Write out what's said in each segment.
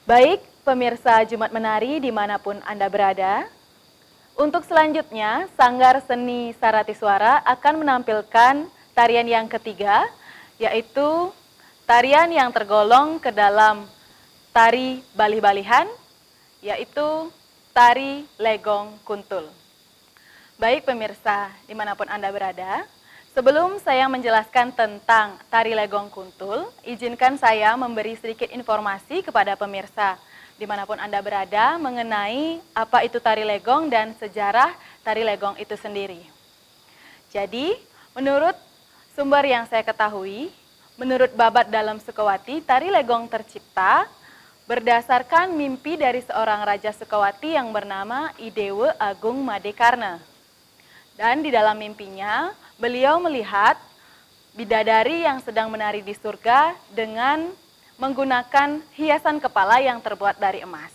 Baik, pemirsa Jumat Menari dimanapun Anda berada. Untuk selanjutnya, Sanggar Seni Saratiswara akan menampilkan tarian yang ketiga, yaitu tarian yang tergolong ke dalam tari balih-balihan, yaitu tari legong kuntul. Baik pemirsa, dimanapun Anda berada, sebelum saya menjelaskan tentang tari legong kuntul, izinkan saya memberi sedikit informasi kepada pemirsa dimanapun Anda berada mengenai apa itu tari legong dan sejarah tari legong itu sendiri. Jadi, menurut sumber yang saya ketahui, menurut babat dalam Sukawati, tari legong tercipta berdasarkan mimpi dari seorang Raja Sukawati yang bernama Idewa Agung Madekarna. Dan di dalam mimpinya, beliau melihat bidadari yang sedang menari di surga dengan menggunakan hiasan kepala yang terbuat dari emas.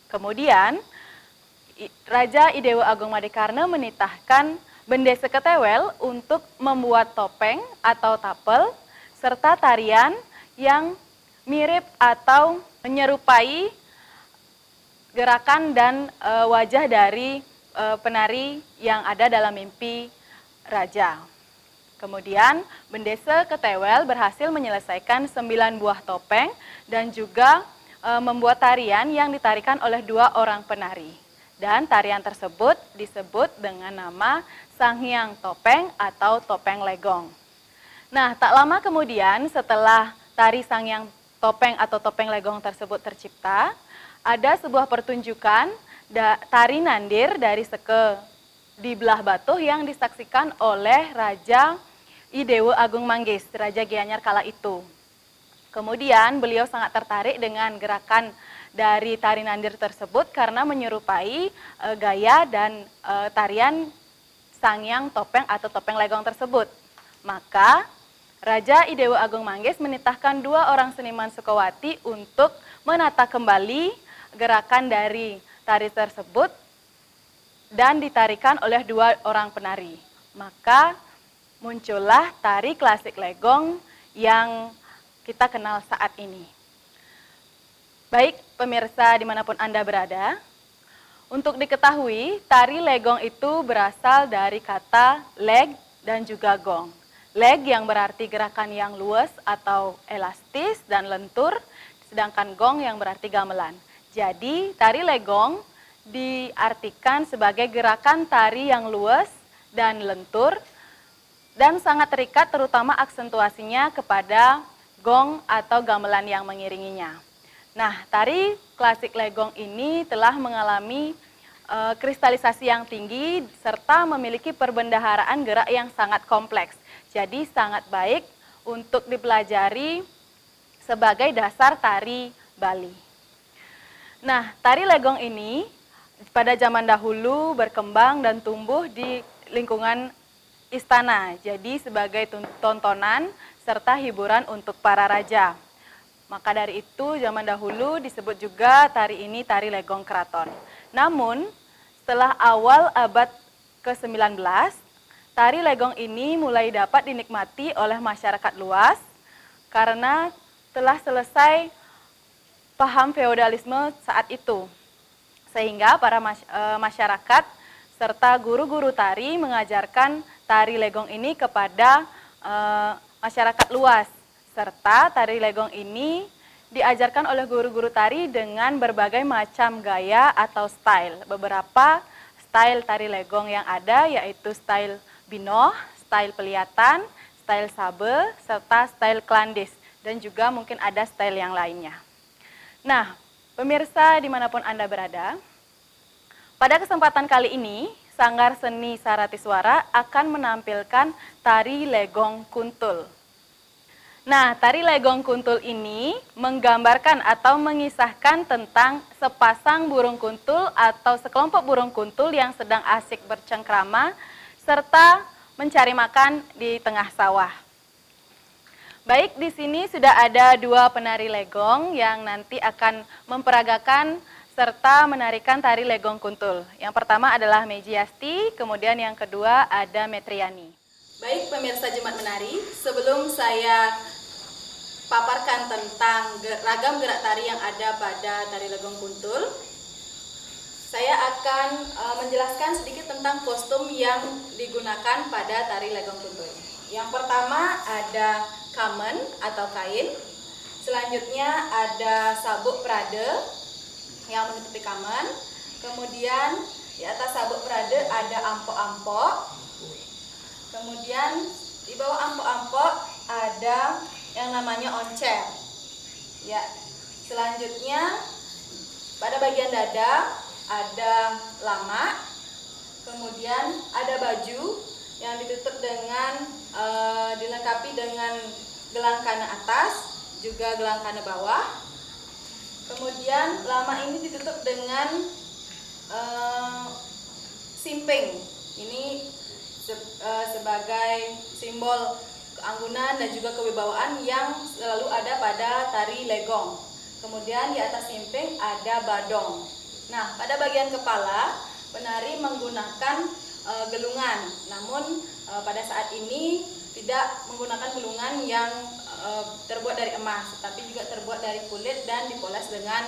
Kemudian, Raja Idewa Agung Madekarna menitahkan Bendesa Ketewel untuk membuat topeng atau tapel, serta tarian yang mirip atau menyerupai gerakan dan wajah dari penari yang ada dalam mimpi raja. Kemudian Bendesa Ketewel berhasil menyelesaikan 9 buah topeng dan juga membuat tarian yang ditarikan oleh 2 orang penari. Dan tarian tersebut disebut dengan nama Sanghyang Topeng atau Topeng Legong. Nah, tak lama kemudian setelah tari Sanghyang Topeng atau Topeng Legong tersebut tercipta, ada sebuah pertunjukan tari nandir dari Seke di Belah Batuh yang disaksikan oleh Raja Idewa Agung Manggis, Raja Gianyar kala itu. Kemudian beliau sangat tertarik dengan gerakan dari tari nandir tersebut karena menyerupai gaya dan tarian Sanghyang Topeng atau Topeng Legong tersebut. Maka Raja Idewa Agung Manggis menitahkan 2 orang seniman Sukawati untuk menata kembali gerakan dari tari tersebut dan ditarikan oleh 2 orang penari. Maka muncullah tari klasik legong yang kita kenal saat ini. Baik pemirsa dimanapun Anda berada, untuk diketahui tari legong itu berasal dari kata leg dan juga gong. Leg yang berarti gerakan yang luas atau elastis dan lentur, sedangkan gong yang berarti gamelan. Jadi, tari legong diartikan sebagai gerakan tari yang luas dan lentur dan sangat terikat terutama aksentuasinya kepada gong atau gamelan yang mengiringinya. Nah, tari klasik legong ini telah mengalami kristalisasi yang tinggi serta memiliki perbendaharaan gerak yang sangat kompleks. Jadi, sangat baik untuk dipelajari sebagai dasar tari Bali. Nah, tari legong ini pada zaman dahulu berkembang dan tumbuh di lingkungan istana. Jadi sebagai tontonan serta hiburan untuk para raja. Maka dari itu zaman dahulu disebut juga tari ini tari legong keraton. Namun setelah awal abad ke-19, tari legong ini mulai dapat dinikmati oleh masyarakat luas karena telah selesai paham feodalisme saat itu. Sehingga para masyarakat serta guru-guru tari mengajarkan tari legong ini kepada masyarakat luas. Serta tari legong ini diajarkan oleh guru-guru tari dengan berbagai macam gaya atau style. Beberapa style tari legong yang ada yaitu style binoh, style pelihatan, style sabe, serta style klandis. Dan juga mungkin ada style yang lainnya. Nah, pemirsa dimanapun Anda berada, pada kesempatan kali ini, Sanggar Seni Saratiswara akan menampilkan tari legong kuntul. Nah, tari legong kuntul ini menggambarkan atau mengisahkan tentang sepasang burung kuntul atau sekelompok burung kuntul yang sedang asik bercengkrama serta mencari makan di tengah sawah. Baik, di sini sudah ada dua penari legong yang nanti akan memperagakan serta menarikan tari legong kuntul. Yang pertama adalah Mejiasti, kemudian yang kedua ada Metriani. Baik pemirsa Jemaat Menari, sebelum saya paparkan tentang ragam gerak tari yang ada pada tari legong kuntul, saya akan menjelaskan sedikit tentang kostum yang digunakan pada tari legong kuntul. Yang pertama ada kamen atau kain, selanjutnya ada sabuk prade yang menutupi kamen, kemudian di atas sabuk prade ada ampok-ampok, kemudian di bawah ampok-ampok ada yang namanya oncer. Ya, selanjutnya pada bagian dada ada lamak, kemudian ada baju yang ditutup dengan dilengkapi dengan gelang kana atas, juga gelang kana bawah. Kemudian lamak ini ditutup dengan simping. Ini sebagai simbol keanggunan dan juga kewibawaan yang selalu ada pada tari legong. Kemudian di atas simping ada badong. Nah, pada bagian kepala penari menggunakan gelungan. Namun pada saat ini tidak menggunakan gelungan yang terbuat dari emas, tetapi juga terbuat dari kulit dan dipoles dengan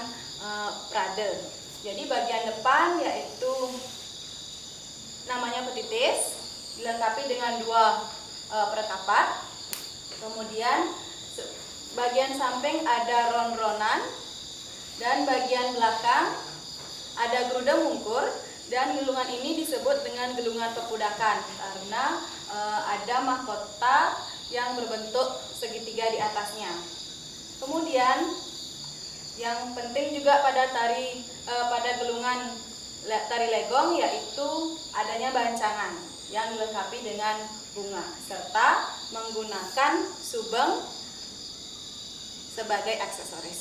prade. Jadi bagian depan yaitu namanya petitis, dilengkapi dengan dua peretapat. Kemudian bagian samping ada ron-ronan dan bagian belakang ada geruda mungkur, dan gelungan ini disebut dengan gelungan pepudakan karena ada mahkota yang berbentuk segitiga di atasnya. Kemudian yang penting juga pada gelungan tari legong yaitu adanya bancangan yang dilengkapi dengan bunga serta menggunakan subeng sebagai aksesoris.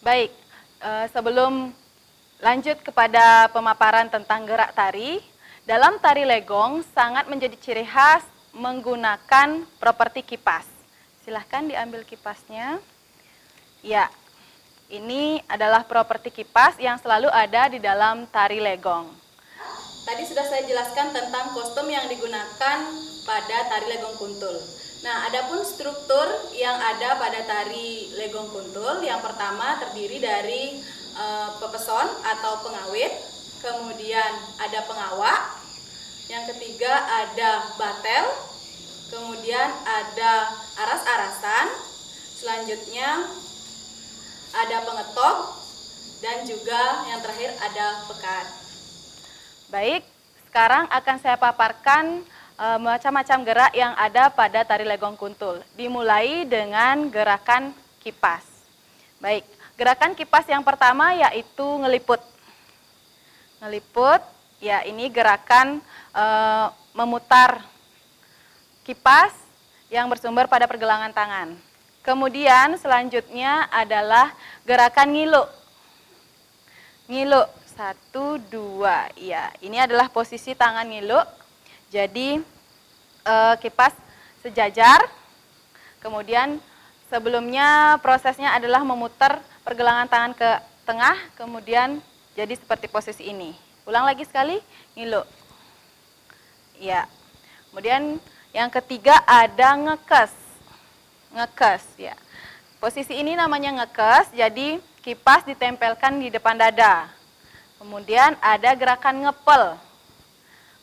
Baik, sebelum lanjut kepada pemaparan tentang gerak tari, dalam tari legong sangat menjadi ciri khas menggunakan properti kipas. Silahkan diambil kipasnya. Ya, ini adalah properti kipas yang selalu ada di dalam tari legong. Tadi sudah saya jelaskan tentang kostum yang digunakan pada tari legong kuntul. Nah, adapun struktur yang ada pada tari legong kuntul, yang pertama terdiri dari pepeson atau pengawit, kemudian ada pengawak, yang ketiga ada batel, kemudian ada aras-arasan, selanjutnya ada pengetop, dan juga yang terakhir ada pekat. Baik, sekarang akan saya paparkan macam-macam gerak yang ada pada tari legong kuntul. Dimulai dengan gerakan kipas. Baik, gerakan kipas yang pertama yaitu ngeliput. Ngeliput, ya ini gerakan memutar kipas yang bersumber pada pergelangan tangan. Kemudian selanjutnya adalah gerakan ngilu. Ngilu, 1, 2, ya ini adalah posisi tangan ngilu. Jadi kipas sejajar, kemudian sebelumnya prosesnya adalah memutar pergelangan tangan ke tengah, kemudian jadi seperti posisi ini. Ulang lagi sekali, ngilu. Ya. Kemudian yang ketiga ada ngekes. Ngekes, ya. Posisi ini namanya ngekes, jadi kipas ditempelkan di depan dada. Kemudian ada gerakan ngepel.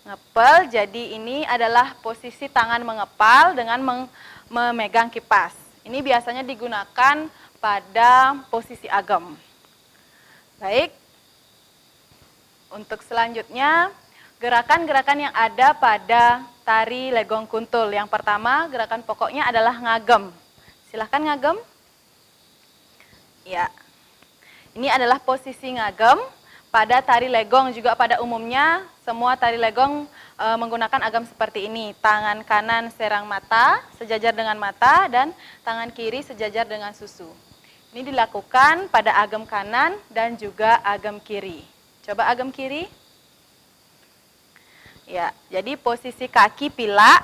Ngepel, jadi ini adalah posisi tangan mengepal dengan memegang kipas. Ini biasanya digunakan pada posisi agam. Baik, untuk selanjutnya gerakan-gerakan yang ada pada tari legong kuntul. Yang pertama gerakan pokoknya adalah ngagem. Silahkan ngagem. Ya, ini adalah posisi ngagem. Pada tari legong juga pada umumnya semua tari legong menggunakan agam seperti ini. Tangan kanan serang mata, sejajar dengan mata, dan tangan kiri sejajar dengan susu. Ini dilakukan pada agam kanan dan juga agam kiri. Coba agam kiri. Ya, jadi posisi kaki pilak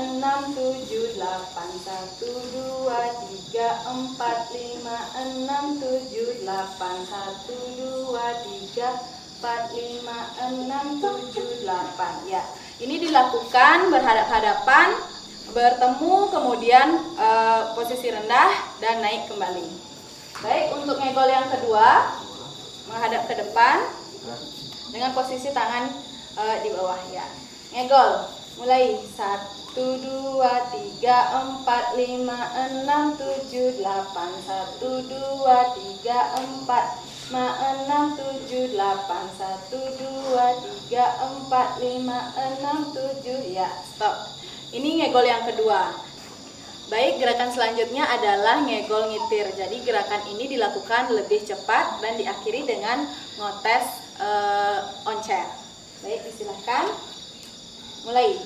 enam, tujuh, delapan. 1, 2, 3, 4, 5, 6, 7, 8. 1, 2, 3, 4, 5, 6, 7, 8. Ya, ini dilakukan berhadap-hadapan, bertemu, kemudian posisi rendah dan naik kembali. Baik, untuk ngegol yang kedua, menghadap ke depan dengan posisi tangan di bawah ya. Ngegol, mulai 1, 2, 3, 4, 5, 6, 7, 8. 1, 2, 3, 4, 5, 6, 7, 8. 1, 2, 3, 4, 5, 6, 7. Ya, stop. Ini ngegol yang kedua. Baik, gerakan selanjutnya adalah ngegol ngitir. Jadi gerakan ini dilakukan lebih cepat dan diakhiri dengan ngotes on chair. Baik, silakan. Mulai.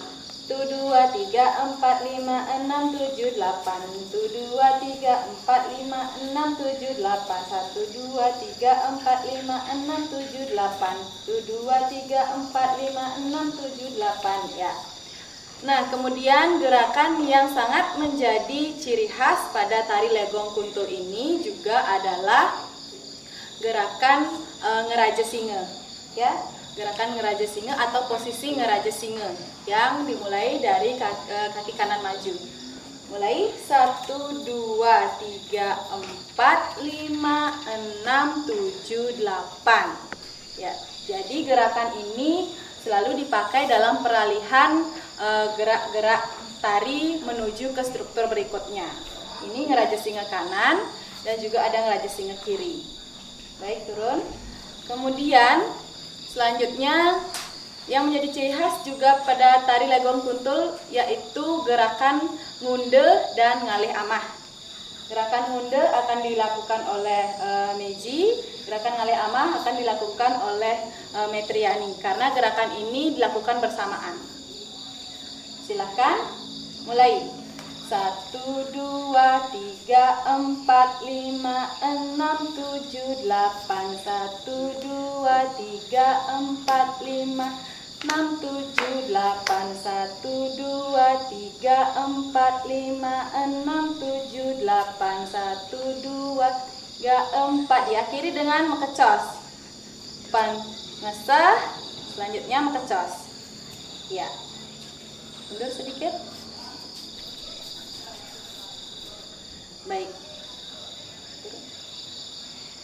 1, 2, 3, 4, 5, 6, 7, 8. 1, 2, 3, 4, 5, 6, 7, 8. 1, 2, 3, 4, 5, 6, 7, 8. 1, 2, 3, 4, 5, 6, 7, 8. Ya. Nah, kemudian gerakan yang sangat menjadi ciri khas pada tari legong kuntul ini juga adalah gerakan ngeraja singa, ya. Gerakan ngeraja singa atau posisi ngeraja singa yang dimulai dari kaki kanan maju. Mulai 1, 2, 3, 4, 5, 6, 7, 8. Ya. Jadi gerakan ini selalu dipakai dalam peralihan gerak-gerak tari menuju ke struktur berikutnya. Ini ngerajesin ke kanan dan juga ada ngerajesin ke kiri. Baik, turun. Kemudian selanjutnya yang menjadi ciri khas juga pada tari Legong Kuntul yaitu gerakan ngunde dan ngalih amah. Gerakan ngunde akan dilakukan oleh Meji, gerakan ngalih amah akan dilakukan oleh Metriani karena gerakan ini dilakukan bersamaan. Silahkan mulai. 1, 2, 3, 4, 5, 6, 7, 8. 1, 2, 3, 4, 5, 6, 7, 8. 1, 2, 3, 4, 5, 6, 7, 8. 1, 2, 3, 4, 5, 6, 7, 8. Diakhiri dengan mekecos. Depan ngeseh, selanjutnya mekecos. Ya. Mundur sedikit. Baik.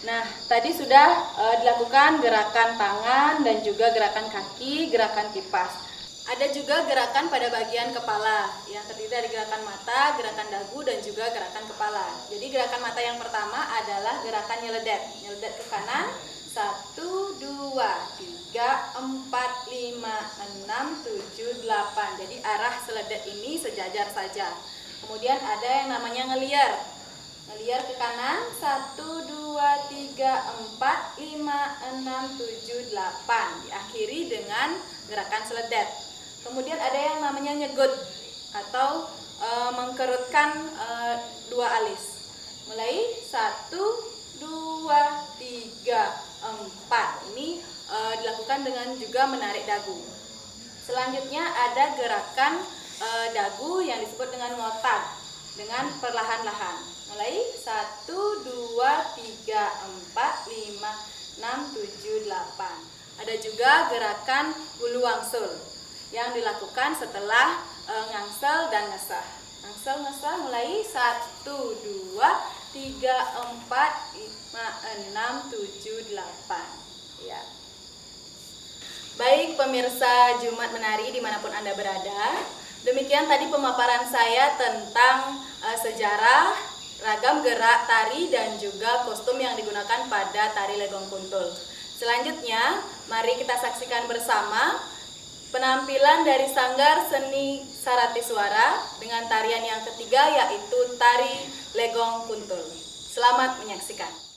Nah, tadi sudah dilakukan gerakan tangan dan juga gerakan kaki, gerakan kipas. Ada juga gerakan pada bagian kepala yang terdiri dari gerakan mata, gerakan dagu, dan juga gerakan kepala. Jadi gerakan mata yang pertama adalah gerakan nyeledet. Nyeledet ke kanan. 1, 2, 3, 4, 5, 6, 7, 8. Jadi arah seledet ini sejajar saja. Kemudian ada yang namanya ngeliar. Ngeliar ke kanan. 1, 2, 3, 4, 5, 6, 7, 8. Diakhiri dengan gerakan seledet. Kemudian ada yang namanya nyegut atau mengkerutkan dua alis. Mulai 1, 2, 3, 4. Ini dilakukan dengan juga menarik dagu. Selanjutnya ada gerakan dagu yang disebut dengan ngotak dengan perlahan-lahan. Mulai 1, 2, 3, 4, 5, 6, 7, 8. Ada juga gerakan bulu wangsul yang dilakukan setelah ngangsel dan ngesah. Ngangsel ngesah mulai 1, 2, 3, 4, 5, 6, 7, 8. Ya. Baik pemirsa Jumat Menari dimanapun Anda berada, demikian tadi pemaparan saya tentang sejarah, ragam gerak tari dan juga kostum yang digunakan pada tari Legong Kuntul. Selanjutnya, mari kita saksikan bersama penampilan dari Sanggar Seni Sarati Suara dengan tarian yang ketiga yaitu tari Legong Kuntul. Selamat menyaksikan.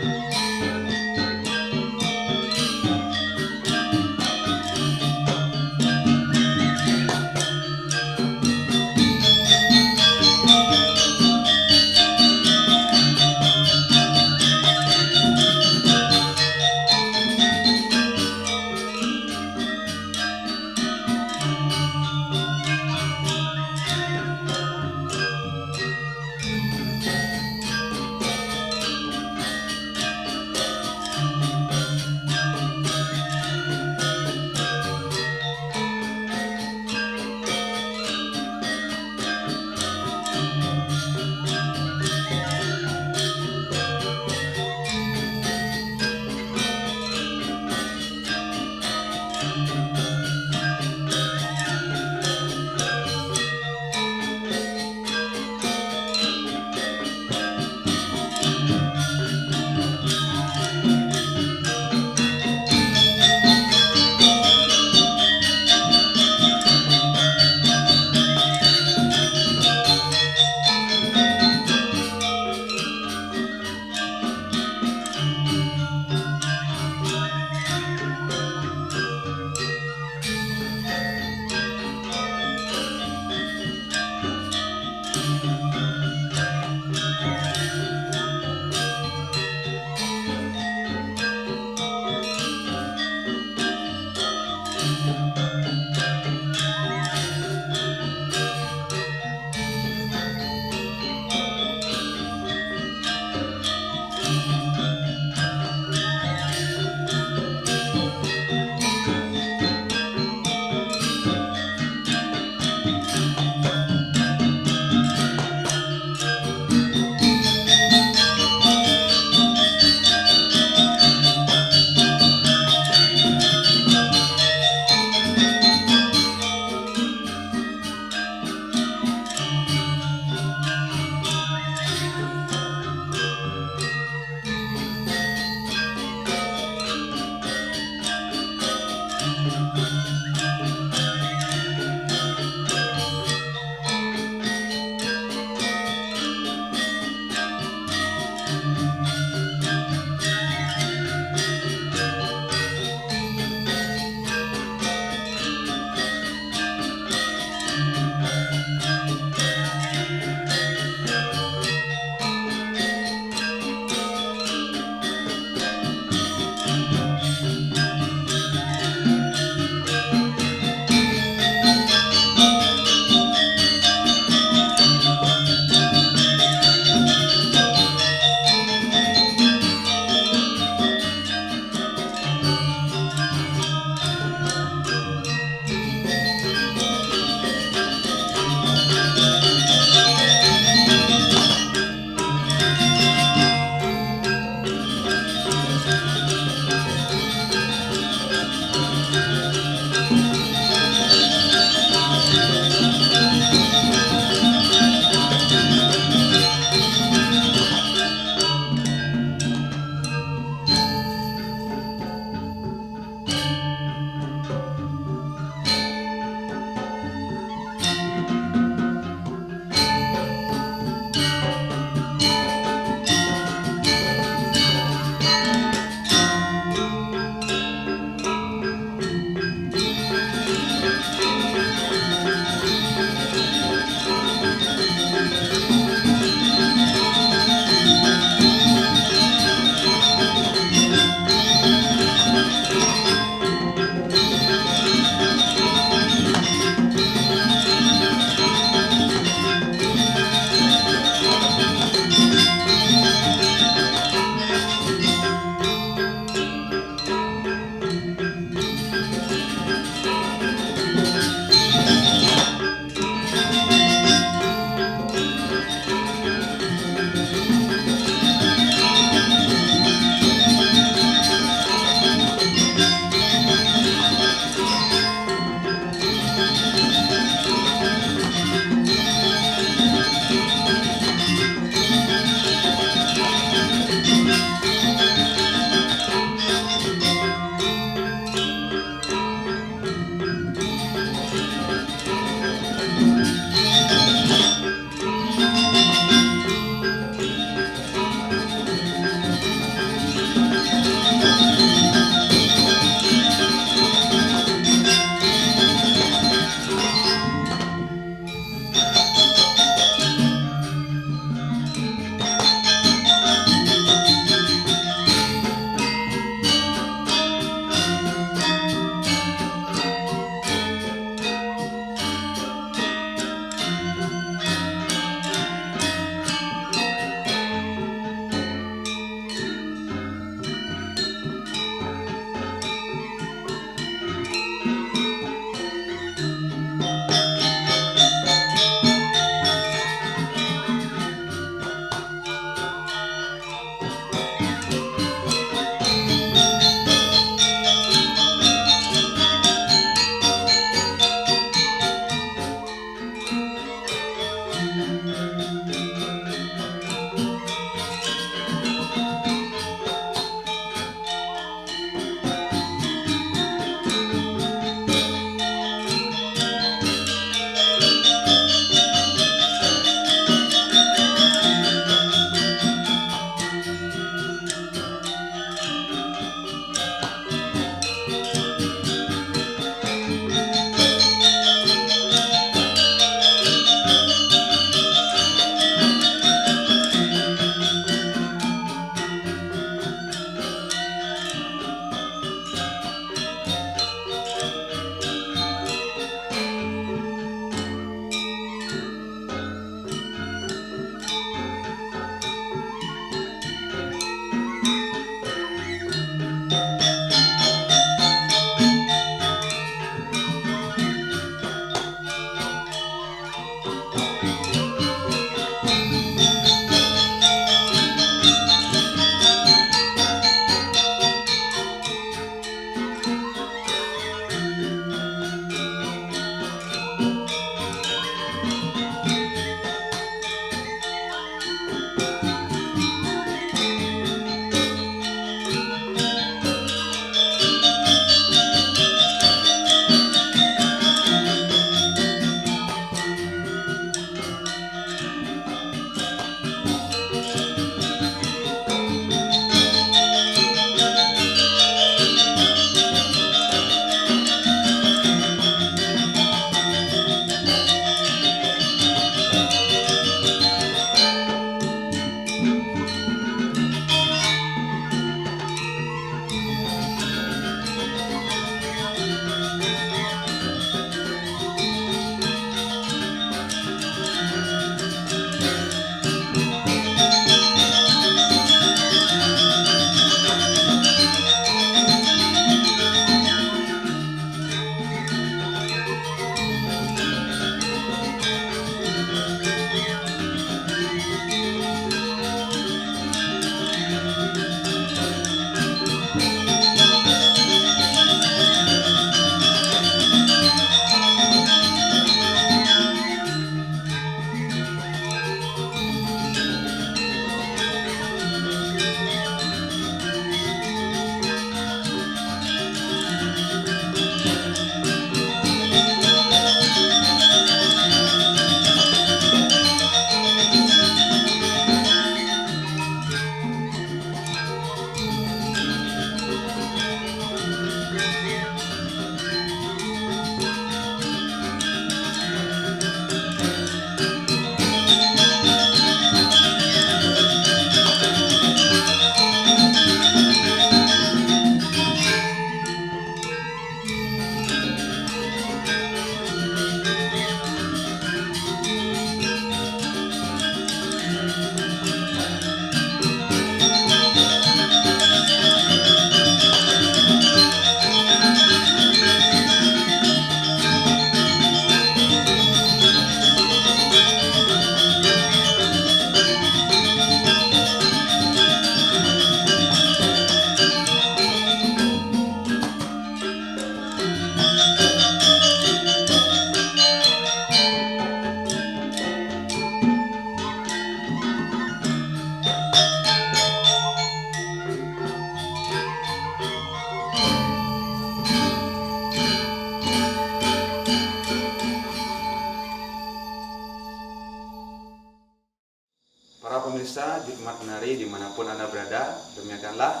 Hikmat Menari dimanapun Anda berada. Demikianlah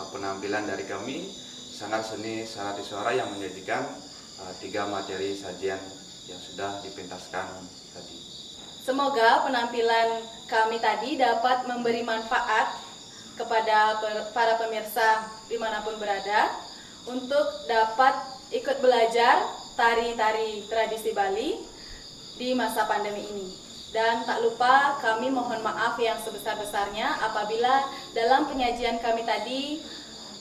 penampilan dari kami, Sanggar Seni Sarati Suara yang menyajikan 3 materi sajian yang sudah dipentaskan tadi. Semoga penampilan kami tadi dapat memberi manfaat kepada para pemirsa dimanapun berada untuk dapat ikut belajar tari-tari tradisi Bali di masa pandemi ini. Dan tak lupa kami mohon maaf yang sebesar-besarnya apabila dalam penyajian kami tadi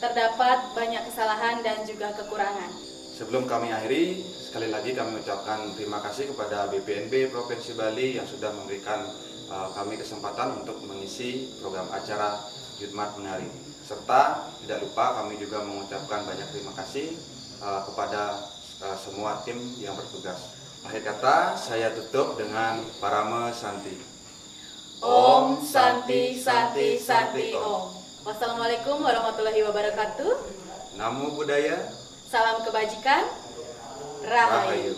terdapat banyak kesalahan dan juga kekurangan. Sebelum kami akhiri, sekali lagi kami ucapkan terima kasih kepada BPNB Provinsi Bali yang sudah memberikan kami kesempatan untuk mengisi program acara Hikmat Menari. Serta tidak lupa kami juga mengucapkan banyak terima kasih kepada semua tim yang bertugas. Akhir kata, saya tutup dengan Parame Santi. Om Santi Santi Santi Om. Wassalamualaikum warahmatullahi wabarakatuh. Namo Buddhaya. Salam kebajikan. Rahayu.